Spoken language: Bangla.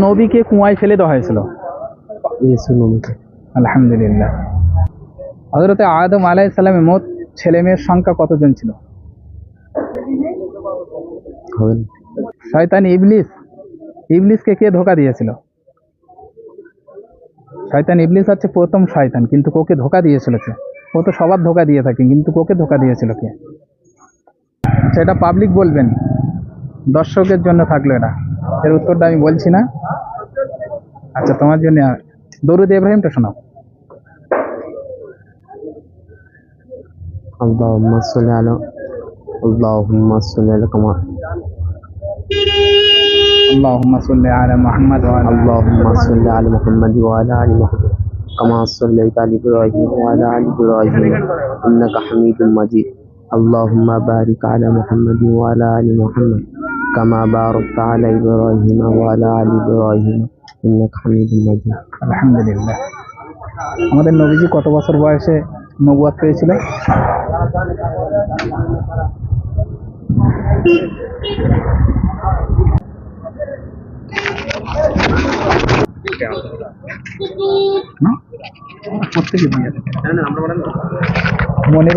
নবীকে কুয়ায় ফেলে দেওয়া হয়েছিল? আলহামদুলিল্লাহ। হযরতে আদম আলাইহিস সালামের মোট ছেলে মেয়ের সংখ্যা কতজন ছিল? শয়তান ইবলিস, ইবলিসকে কে ধোঁকা দিয়েছিল? শয়তান ইবলিস হচ্ছে প্রথম শয়তান, কিন্তু ওকে ধোঁকা দিয়েছিল কে? ও তো সবার ধোঁকা দিয়ে থাকে, কিন্তু ওকে ধোঁকা দিয়েছিল কে? আচ্ছা, এটা পাবলিক বলবেন, দর্শকের জন্য থাকলো এটা। এর উত্তরটা আমি বলছি না। আচ্ছা, তোমার জন্য দরুদ ইব্রাহিমটা শোনাও। اللهم صل على اللهم صل على كما اللهم صل على محمد وعلى اللهم صل على محمد وعلى ال محمد كما صليت على ابراهيم وعلى ال ابراهيم انك حميد مجيد اللهم بارك على محمد وعلى ال محمد كما باركت على ابراهيم وعلى ال ابراهيم انك حميد مجيد। আলহামদুলিল্লাহ। আমাদের নবীজি কত বছর বয়সে নবুয়ত পেয়েছিলেন? প্রত্যেকে মনে